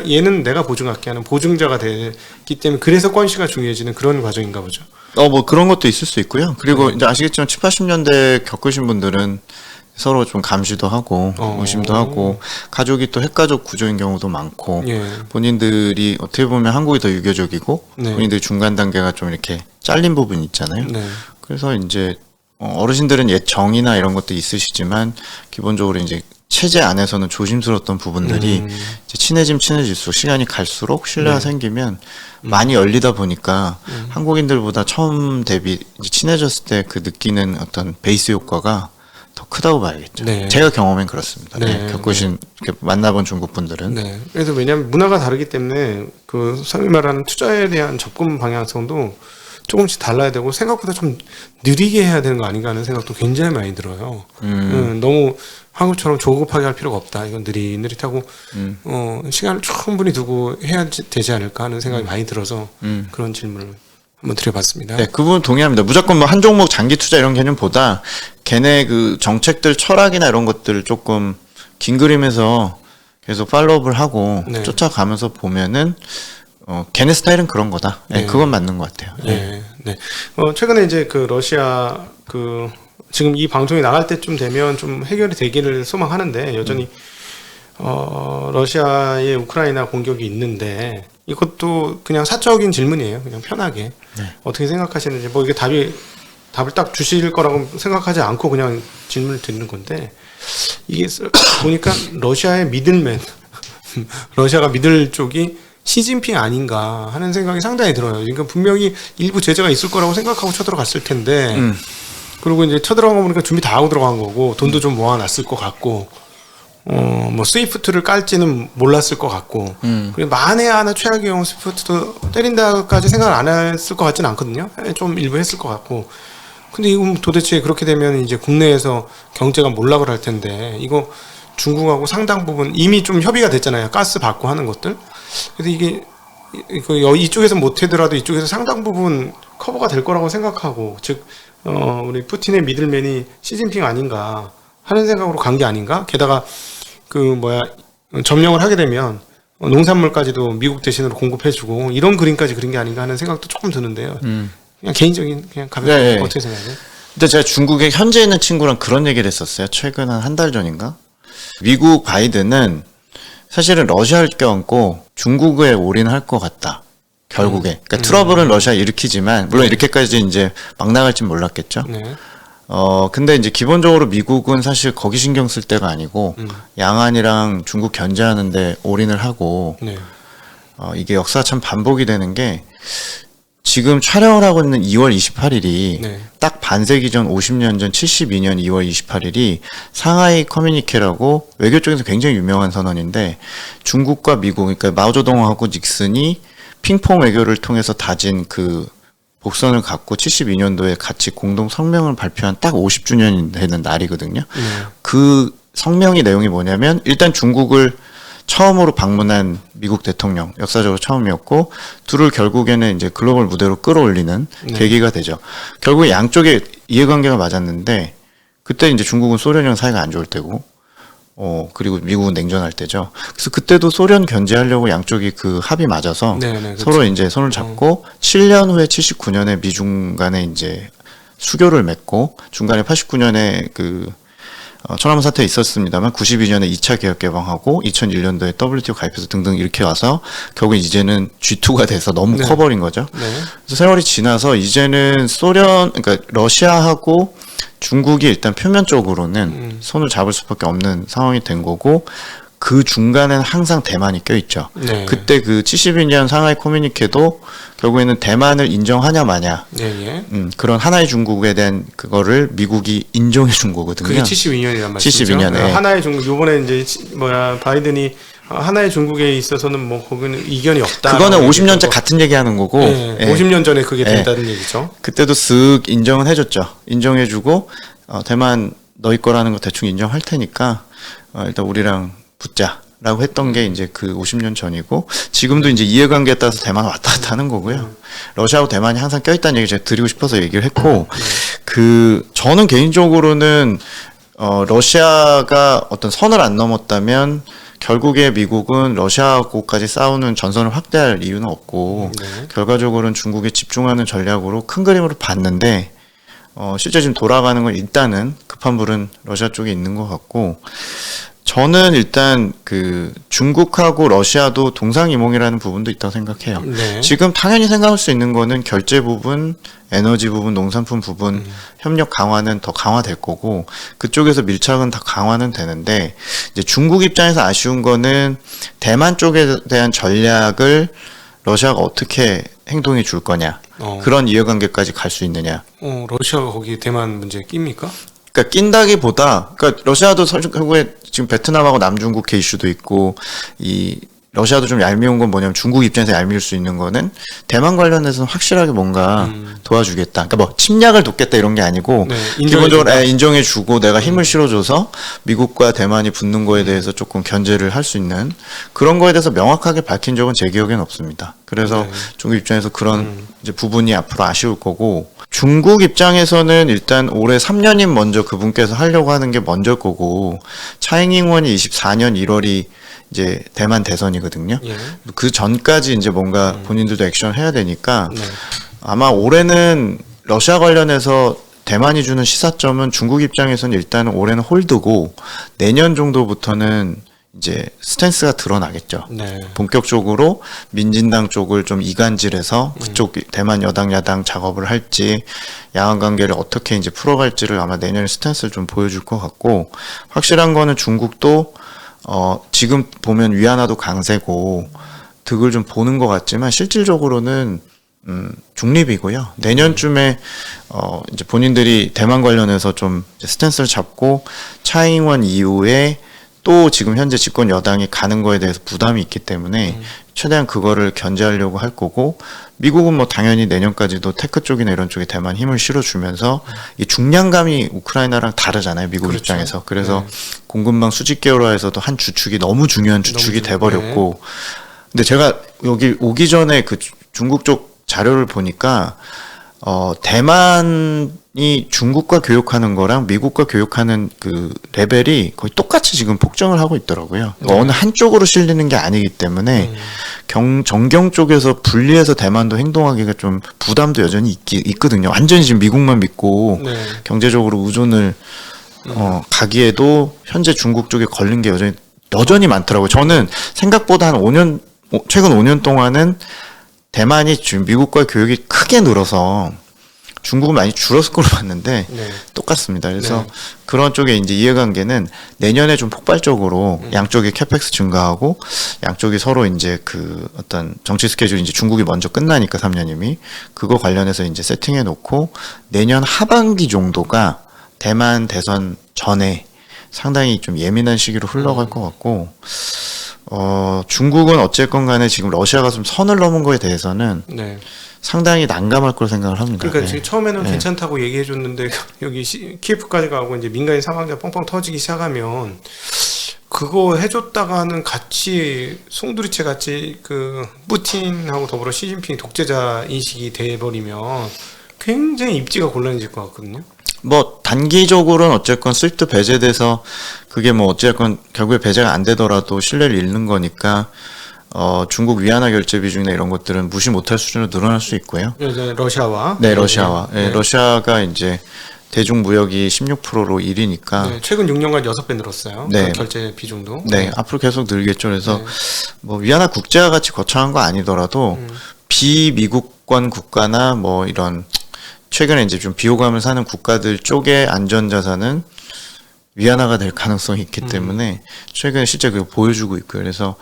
얘는 내가 보증할게 하는 보증자가 되기 때문에 그래서 권시가 중요해지는 그런 과정인가 보죠. 뭐 그런 것도 있을 수 있고요. 그리고 이제 아시겠지만 7, 80년대 겪으신 분들은 서로 좀 감시도 하고 의심도 하고 가족이 또 핵가족 구조인 경우도 많고 예. 본인들이 어떻게 보면 한국이 더 유교적이고 네. 본인들이 중간 단계가 좀 이렇게 잘린 부분이 있잖아요. 네. 그래서 이제 어르신들은 옛 정이나 이런 것도 있으시지만 기본적으로 이제 체제 안에서는 조심스러웠던 부분들이 이제 친해질수록 시간이 갈수록 신뢰가 생기면 많이 열리다 보니까 한국인들보다 처음 대비 이제 친해졌을 때 그 느끼는 어떤 베이스 효과가 더 크다고 봐야겠죠. 네. 제가 경험엔 그렇습니다. 네. 겪으신 이렇게 만나본 중국 분들은 네. 그래서 왜냐하면 문화가 다르기 때문에 그 소위 말하는 투자에 대한 접근 방향성도 조금씩 달라야 되고 생각보다 좀 느리게 해야 되는 거 아닌가 하는 생각도 굉장히 많이 들어요. 너무 한국처럼 조급하게 할 필요가 없다. 이건 느릿느릿하고 시간을 충분히 두고 해야 되지 않을까 하는 생각이 많이 들어서 그런 질문을 한번 드려봤습니다. 네, 그 부분 동의합니다. 무조건 뭐 한 종목 장기 투자 이런 개념보다 걔네 그 정책들 철학이나 이런 것들을 조금 긴 그림에서 계속 팔로우업을 하고 네. 쫓아가면서 보면은 걔네 스타일은 그런 거다. 네, 네. 그건 맞는 것 같아요. 네, 네. 최근에 이제 그 러시아 지금 이 방송이 나갈 때쯤 되면 좀 해결이 되기를 소망하는데 여전히 러시아의 우크라이나 공격이 있는데 이것도 그냥 사적인 질문이에요. 그냥 편하게 어떻게 생각하시는지 뭐 이게 답을 딱 주실 거라고 생각하지 않고 그냥 질문을 드리는 건데 이게 보니까 러시아의 미들맨 러시아가 믿을 쪽이 시진핑 아닌가 하는 생각이 상당히 들어요. 그러니까 분명히 일부 제재가 있을 거라고 생각하고 쳐들어갔을 텐데 그리고 이제 쳐들어간 거 보니까 준비 다 하고 들어간 거고 돈도 좀 모아놨을 것 같고 뭐 스위프트를 깔지는 몰랐을 것 같고 그리고 만에 하나 최악의 경우 스위프트도 때린다까지 생각을 안 했을 것 같지는 않거든요. 좀 일부 했을 것 같고 근데 이거 도대체 그렇게 되면 이제 국내에서 경제가 몰락을 할 텐데 이거 중국하고 상당 부분 이미 좀 협의가 됐잖아요. 가스 받고 하는 것들. 그래서 이게 이쪽에서 못하더라도 이쪽에서 상당 부분 커버가 될 거라고 생각하고 즉 우리 푸틴의 미들맨이 시진핑 아닌가 하는 생각으로 간 게 아닌가. 게다가 점령을 하게 되면 농산물까지도 미국 대신으로 공급해주고 이런 그림까지 그린 게 아닌가 하는 생각도 조금 드는데요. 그냥 개인적인 그냥 가볍게 네. 어떻게 생각해요? 근데 제가 중국에 현재 있는 친구랑 그런 얘기를 했었어요. 최근 한 달 전인가? 미국 바이든은 사실은 러시아를 껴안고 중국에 올인할 것 같다. 결국에. 그러니까 트러블은 러시아 일으키지만 물론 이렇게까지 이제 막 나갈진 몰랐겠죠. 네. 근데 이제 기본적으로 미국은 사실 거기 신경 쓸 때가 아니고 양안이랑 중국 견제하는데 올인을 하고 네. 이게 역사가 참 반복이 되는 게 지금 촬영을 하고 있는 2월 28일이 네. 딱 반세기 전 50년 전 72년 2월 28일이 상하이 커뮤니케라고 외교 쪽에서 굉장히 유명한 선언인데 중국과 미국 그러니까 마오쩌둥하고 닉슨이 핑퐁 외교를 통해서 다진 그 복선을 갖고 72년도에 같이 공동 성명을 발표한 딱 50주년이 되는 날이거든요. 그 성명의 내용이 뭐냐면 일단 중국을 처음으로 방문한 미국 대통령, 역사적으로 처음이었고, 둘을 결국에는 이제 글로벌 무대로 끌어올리는 계기가 되죠. 결국 양쪽의 이해관계가 맞았는데, 그때 이제 중국은 소련이랑 사이가 안 좋을 때고, 그리고 미국은 냉전할 때죠. 그래서 그때도 소련 견제하려고 양쪽이 그 합이 맞아서 네네, 서로 이제 손을 잡고 7년 후에 79년에 미중 간에 이제 수교를 맺고 중간에 89년에 천안문 사태 있었습니다만 92년에 2차 개혁 개방하고 2001년도에 WTO 가입해서 등등 이렇게 와서 결국 이제는 G2가 돼서 너무 커버린 거죠. 네. 그래서 세월이 지나서 이제는 그러니까 러시아하고 중국이 일단 표면적으로는 손을 잡을 수밖에 없는 상황이 된 거고 그 중간에는 항상 대만이 껴있죠. 네. 그때 그 72년 상하이 커뮤니케도 결국에는 대만을 인정하냐 마냐 네. 그런 하나의 중국에 대한 그거를 미국이 인정해 준 거거든요. 그게 72년이란 말이죠. 72년에 하나의 중국 요번에 이제 바이든이 하나의 중국에 있어서는 뭐 거기는 이견이 없다. 그거는 50년째 같은 얘기하는 거고. 네, 50년 전에 그게 된다는 얘기죠. 그때도 쓱 인정은 해줬죠. 인정해주고 대만 너희 거라는 거 대충 인정할 테니까 일단 우리랑 붙자라고 했던 게 이제 그 50년 전이고 지금도 이제 이해관계에 따라서 대만 왔다 갔다 하는 거고요. 러시아하고 대만이 항상 껴있다는 얘기 제가 드리고 싶어서 얘기를 했고 저는 개인적으로는 러시아가 어떤 선을 안 넘었다면 결국에 미국은 러시아하고까지 싸우는 전선을 확대할 이유는 없고 결과적으로는 중국에 집중하는 전략으로 큰 그림으로 봤는데 실제 지금 돌아가는 건 일단은 급한 불은 러시아 쪽에 있는 것 같고 저는 일단 그 중국하고 러시아도 동상이몽이라는 부분도 있다고 생각해요. 네. 지금 당연히 생각할 수 있는 거는 결제 부분, 에너지 부분, 농산품 부분 협력 강화는 더 강화될 거고 그쪽에서 밀착은 다 강화는 되는데 이제 중국 입장에서 아쉬운 거는 대만 쪽에 대한 전략을 러시아가 어떻게 행동해 줄 거냐 그런 이해관계까지 갈 수 있느냐. 러시아가 거기 대만 문제에 낍니까? 그러니까 낀다기보다, 그러니까 러시아도 결국에 지금 베트남하고 남중국해 이슈도 있고, 이 러시아도 좀 얄미운 건 뭐냐면 중국 입장에서 얄미울 수 있는 거는 대만 관련해서는 확실하게 뭔가 도와주겠다. 그러니까 뭐 침략을 돕겠다 이런 게 아니고 네, 기본적으로 인정해주고 내가 힘을 실어줘서 미국과 대만이 붙는 거에 대해서 조금 견제를 할 수 있는 그런 거에 대해서 명확하게 밝힌 적은 제 기억에는 없습니다. 그래서 중국 입장에서 그런 이제 부분이 앞으로 아쉬울 거고 중국 입장에서는 일단 올해 3년임 먼저 그분께서 하려고 하는 게 먼저일 거고 차잉잉원이 24년 1월이 이제 대만 대선이거든요. 예. 그 전까지 이제 뭔가 본인들도 액션을 해야 되니까 네. 아마 올해는 러시아 관련해서 대만이 주는 시사점은 중국 입장에서는 일단 올해는 홀드고 내년 정도부터는 이제 스탠스가 드러나겠죠. 네. 본격적으로 민진당 쪽을 좀 이간질해서 그쪽 대만 여당 야당 작업을 할지 양안 관계를 어떻게 이제 풀어갈지를 아마 내년에 스탠스를 좀 보여줄 것 같고 확실한 거는 중국도 지금 보면 위안화도 강세고 득을 좀 보는 것 같지만 실질적으로는 중립이고요. 내년쯤에 이제 본인들이 대만 관련해서 좀 이제 스탠스를 잡고 차잉원 이후에 또 지금 현재 집권 여당이 가는 거에 대해서 부담이 있기 때문에 최대한 그거를 견제하려고 할 거고 미국은 뭐 당연히 내년까지도 테크 쪽이나 이런 쪽에 대만 힘을 실어주면서 이 중량감이 우크라이나랑 다르잖아요. 미국 그렇죠. 입장에서. 그래서 공급망 수직 계열화에서도 한 주축이 너무 중요한 주축이 돼버렸고 근데 제가 여기 오기 전에 그 중국 쪽 자료를 보니까 대만이 중국과 교역하는 거랑 미국과 교역하는 그 레벨이 거의 똑같이 지금 폭증을 하고 있더라고요. 어느 한쪽으로 실리는 게 아니기 때문에 정경 쪽에서 분리해서 대만도 행동하기가 좀 부담도 여전히 있거든요. 완전히 지금 미국만 믿고 네. 경제적으로 의존을 가기에도 현재 중국 쪽에 걸린 게 여전히 많더라고요. 저는 생각보다 최근 5년 동안은 대만이 지금 미국과의 교역이 크게 늘어서 중국은 많이 줄었을 걸로 봤는데 네. 똑같습니다. 그래서 네. 그런 쪽에 이제 이해관계는 내년에 좀 폭발적으로 양쪽의 캐펙스 증가하고 양쪽이 서로 이제 그 어떤 정치 스케줄 이제 중국이 먼저 끝나니까 3년임이 그거 관련해서 이제 세팅해 놓고 내년 하반기 정도가 대만 대선 전에 상당히 좀 예민한 시기로 흘러갈 것 같고 중국은 어쨌건 간에 지금 러시아가 좀 선을 넘은 거에 대해서는 네. 상당히 난감할 거로 생각을 합니다. 그러니까 네. 지금 처음에는 네. 괜찮다고 얘기해줬는데 여기 키예프까지 가고 이제 민간인 사망자 뻥뻥 터지기 시작하면 그거 해줬다가는 같이 송두리째 같이 그 푸틴하고 더불어 시진핑 독재자 인식이 돼버리면 굉장히 입지가 곤란해질 것 같거든요. 뭐 단기적으로는 어쨌건 스위프트 배제돼서 그게 뭐 어쨌건 결국에 배제가 안 되더라도 신뢰를 잃는 거니까 중국 위안화 결제 비중이나 이런 것들은 무시 못할 수준으로 늘어날 수 있고요. 러시아와 네, 러시아와. 네. 네, 러시아가 이제 대중 무역이 16%로 1위니까 네, 최근 6년간 6배 늘었어요. 네. 그 결제 비중도. 네, 앞으로 계속 늘겠죠. 그래서 네. 뭐 위안화 국제화 같이 거창한 거 아니더라도 비미국권 국가나 뭐 이런 최근에 이제 좀 비호감을 사는 국가들 쪽의 안전자산은 위안화가 될 가능성이 있기 때문에 최근에 실제 그거 보여주고 있고요. 그래서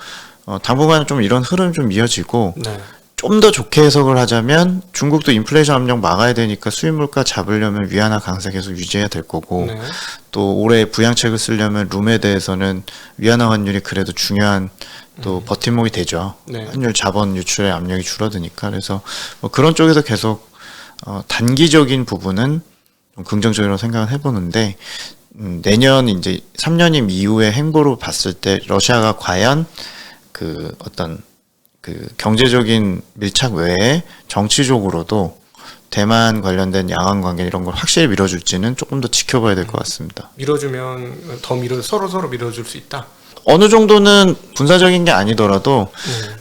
당분간은 좀 이런 흐름 좀 이어지고 네. 좀 더 좋게 해석을 하자면 중국도 인플레이션 압력 막아야 되니까 수입 물가 잡으려면 위안화 강세 계속 유지해야 될 거고 네. 또 올해 부양책을 쓰려면 룸에 대해서는 위안화 환율이 그래도 중요한 또 버팀목이 되죠. 네. 환율 자본 유출의 압력이 줄어드니까 그래서 뭐 그런 쪽에서 계속 단기적인 부분은 좀 긍정적으로 생각을 해보는데 내년 이제 3년임 이후의 행보로 봤을 때 러시아가 과연 그 어떤 그 경제적인 밀착 외에 정치적으로도 대만 관련된 양안 관계 이런 걸 확실히 밀어줄지는 조금 더 지켜봐야 될 것 같습니다. 밀어주면 더 서로 밀어줄 수 있다. 어느 정도는 군사적인 게 아니더라도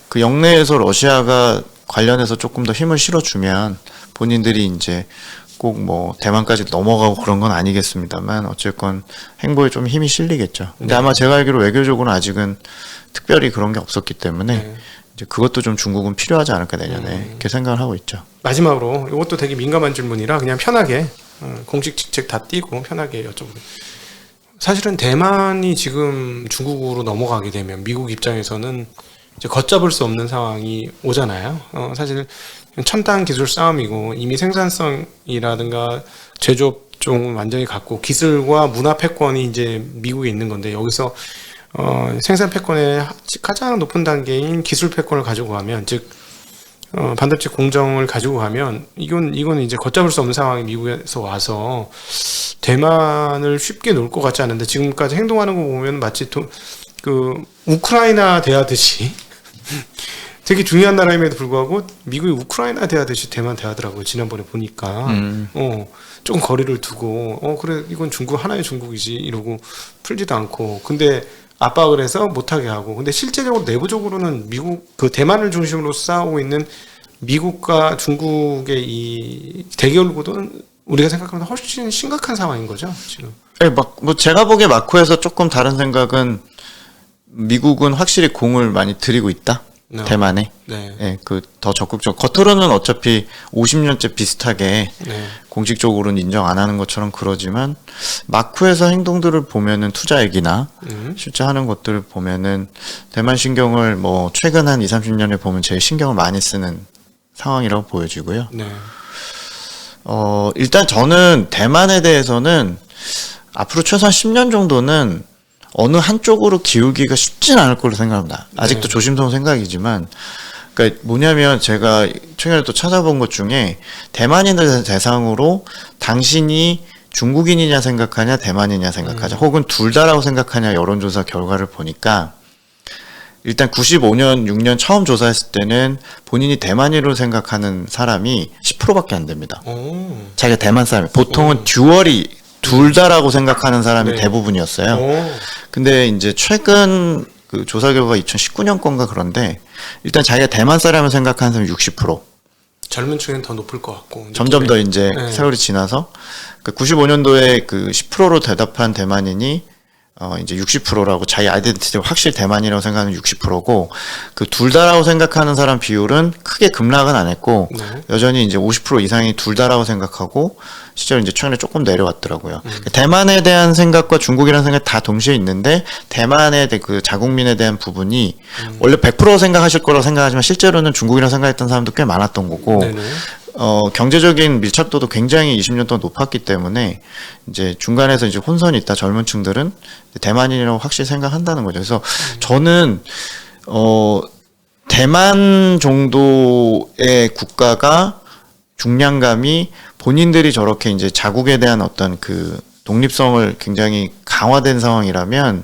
그 영내에서 러시아가 관련해서 조금 더 힘을 실어주면 본인들이 이제 꼭 뭐 대만까지 넘어가고 그런 건 아니겠습니다만 어쨌건 행보에 좀 힘이 실리겠죠. 근데 네. 아마 제가 알기로 외교적으로는 아직은 특별히 그런 게 없었기 때문에 네. 이제 그것도 좀 중국은 필요하지 않을까 내년에 이렇게 생각을 하고 있죠. 마지막으로 이것도 되게 민감한 질문이라 그냥 편하게 공식 직책 다 띄고 편하게 여쭤보겠습니다. 사실은 대만이 지금 중국으로 넘어가게 되면 미국 입장에서는 이제 걷잡을 수 없는 상황이 오잖아요. 사실 첨단 기술 싸움이고 이미 생산성이라든가 제조업 쪽 완전히 갖고 기술과 문화 패권이 이제 미국에 있는 건데 여기서 생산 패권의 가장 높은 단계인 기술 패권을 가지고 가면 즉 반도체 공정을 가지고 가면 이건 이제 걷잡을 수 없는 상황이 미국에서 와서 대만을 쉽게 놓을 것 같지 않은데 지금까지 행동하는 거 보면 마치 그 우크라이나 대하듯이 되게 중요한 나라임에도 불구하고 미국이 우크라이나 대하듯이 대만 대하더라고요. 지난번에 보니까 조금 거리를 두고 그래 이건 중국 하나의 중국이지 이러고 풀지도 않고 근데 압박을 해서 못하게 하고 근데 실제적으로 내부적으로는 미국 그 대만을 중심으로 싸우고 있는 미국과 중국의 이 대결 구도는 우리가 생각하는 훨씬 심각한 상황인 거죠 지금. 네, 뭐 제가 보기에 마크에서 조금 다른 생각은 미국은 확실히 공을 많이 들이고 있다. 네. 대만에. 네. 네, 그 더 적극적. 겉으로는 어차피 50년째 비슷하게 네. 공식적으로는 인정 안 하는 것처럼 그러지만 마크에서 행동들을 보면은 투자액이나 실제 하는 것들을 보면은 대만 신경을 뭐 최근 한 20-30년에 보면 제일 신경을 많이 쓰는 상황이라고 보여지고요. 네. 일단 저는 대만에 대해서는 앞으로 최소한 10년 정도는 어느 한쪽으로 기울기가 쉽진 않을 걸로 생각합니다. 아직도 네. 조심스러운 생각이지만, 그러니까 뭐냐면 제가 최근에 또 찾아본 것 중에 대만인들 대상으로 당신이 중국인이냐 생각하냐 대만이냐 생각하냐 혹은 둘 다라고 생각하냐 여론조사 결과를 보니까 일단 95년 6년 처음 조사했을 때는 본인이 대만인으로 생각하는 사람이 10%밖에 안 됩니다. 오. 자기가 대만 사람이 보통은 듀얼이 둘 다라고 생각하는 사람이 네. 대부분이었어요. 오. 근데 이제 최근 그 조사 결과가 2019년 건가 그런데 일단 자기가 대만 사람을 생각하는 사람이 60%. 젊은 층은 더 높을 것 같고 점점 더 이제 네. 세월이 지나서 그 95년도에 그 10%로 대답한 대만인이 이제 60%라고 자기 아이덴티티를 확실히 대만이라고 생각하는 60%고 그 둘 다라고 생각하는 사람 비율은 크게 급락은 안 했고 네. 여전히 이제 50% 이상이 둘 다라고 생각하고 실제로 이제 최근에 조금 내려왔더라고요. 대만에 대한 생각과 중국이라는 생각이 다 동시에 있는데 대만의 그 자국민에 대한 부분이 원래 100% 생각하실 거라고 생각하지만 실제로는 중국이라고 생각했던 사람도 꽤 많았던 거고 네네. 경제적인 밀착도도 굉장히 20년 동안 높았기 때문에 이제 중간에서 이제 혼선이 있다 젊은 층들은 대만인이라고 확실히 생각한다는 거죠. 그래서 저는 대만 정도의 국가가 중량감이 본인들이 저렇게 이제 자국에 대한 어떤 그 독립성을 굉장히 강화된 상황이라면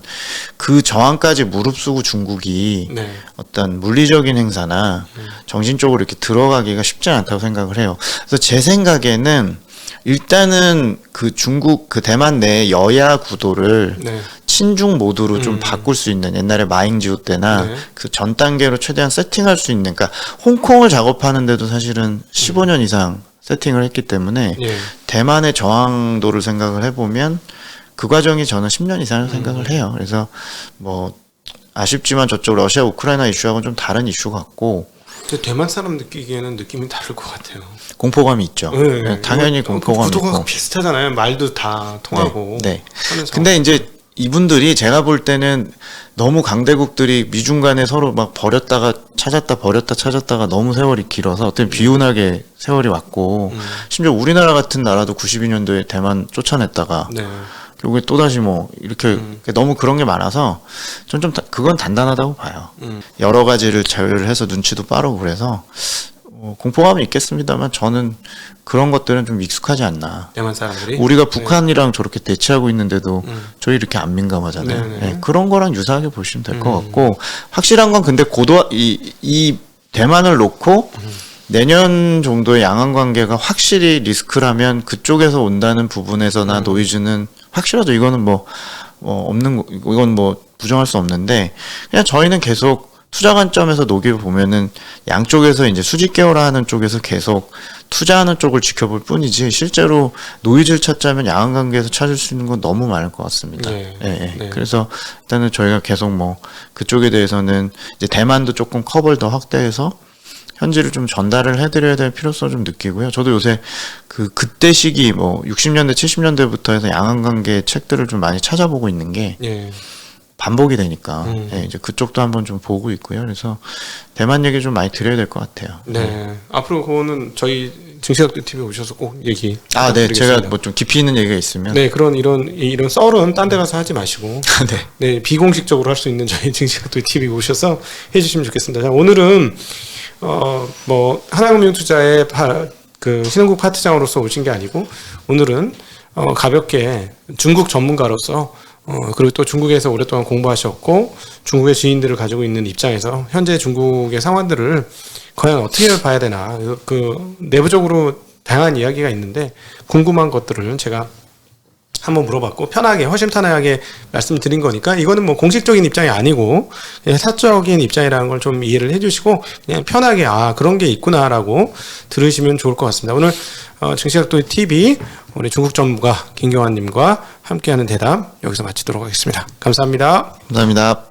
그 저항까지 무릅쓰고 중국이 네. 어떤 물리적인 행사나 정신적으로 이렇게 들어가기가 쉽지 않다고 생각을 해요. 그래서 제 생각에는 일단은 그 중국 그 대만 내 여야 구도를 네. 친중 모드로 좀 바꿀 수 있는 옛날에 마잉지우 때나 네. 그 전 단계로 최대한 세팅할 수 있는 그러니까 홍콩을 작업하는데도 사실은 15년 이상 세팅을 했기 때문에 예. 대만의 저항도를 생각을 해보면 그 과정이 저는 10년 이상을 생각을 해요. 그래서 뭐 아쉽지만 저쪽 러시아 우크라이나 이슈하고는 좀 다른 이슈 같고 근데 대만 사람 느끼기에는 느낌이 다를 것 같아요. 공포감이 있죠. 네. 네, 당연히 공포감이 구도가 있고. 비슷하잖아요. 말도 다 통하고. 네. 하는 상황. 근데 이제 이분들이 제가 볼 때는 너무 강대국들이 미중 간에 서로 막 버렸다가 찾았다 버렸다 찾았다가 너무 세월이 길어서 어떤 비운하게 세월이 왔고 심지어 우리나라 같은 나라도 92년도에 대만 쫓아냈다가 네. 결국에 또다시 뭐 이렇게 너무 그런 게 많아서 전 좀 그건 단단하다고 봐요. 여러 가지를 제외를 해서 눈치도 빠르고 그래서 공포감은 있겠습니다만 저는 그런 것들은 좀 익숙하지 않나. 대만 사람들이 우리가 북한이랑 저렇게 대치하고 있는데도 저희 이렇게 안 민감하잖아요. 네네. 네, 그런 거랑 유사하게 보시면 될 것 같고 확실한 건 근데 이 대만을 놓고 내년 정도의 양안 관계가 확실히 리스크라면 그쪽에서 온다는 부분에서나 노이즈는 확실하죠. 이거는 뭐 없는 거 이건 뭐 부정할 수 없는데 그냥 저희는 계속 투자 관점에서 노기를 보면은 양쪽에서 이제 수직 계열화하는 쪽에서 계속 투자하는 쪽을 지켜볼 뿐이지 실제로 노이즈를 찾자면 양안 관계에서 찾을 수 있는 건 너무 많을 것 같습니다. 네. 예, 예. 네. 그래서 일단은 저희가 계속 뭐 그쪽에 대해서는 이제 대만도 조금 커버를 더 확대해서 현지를 좀 전달을 해드려야 될 필요성을 좀 느끼고요. 저도 요새 그때 시기 뭐 60년대, 70년대부터 해서 양안 관계 책들을 좀 많이 찾아보고 있는 게 예. 반복이 되니까 예, 이제 그쪽도 한번 좀 보고 있고요. 그래서 대만 얘기 좀 많이 드려야 될 것 같아요. 네. 앞으로 그거는 저희 증시학도 TV 오셔서 꼭 얘기. 아, 네. 부탁드리겠습니다. 제가 뭐 좀 깊이 있는 얘기가 있으면 네, 이런 썰은 딴 데 가서 하지 마시고 네, 비공식적으로 할 수 있는 저희 증시학도 TV 오셔서 해주시면 좋겠습니다. 자, 오늘은 뭐 하나금융투자의 그 신흥국 파트장으로서 오신 게 아니고 오늘은 가볍게 중국 전문가로서 그리고 또 중국에서 오랫동안 공부하셨고 중국의 지인들을 가지고 있는 입장에서 현재 중국의 상황들을 과연 어떻게 봐야 되나 그 내부적으로 다양한 이야기가 있는데 궁금한 것들을 제가 한번 물어봤고 편하게 허심탄회하게 말씀드린 거니까 이거는 뭐 공식적인 입장이 아니고 그냥 사적인 입장이라는 걸 좀 이해를 해주시고 그냥 편하게 아 그런 게 있구나라고 들으시면 좋을 것 같습니다. 오늘 증시학도 TV 우리 중국 전문가 김경환님과 함께하는 대담 여기서 마치도록 하겠습니다. 감사합니다. 감사합니다.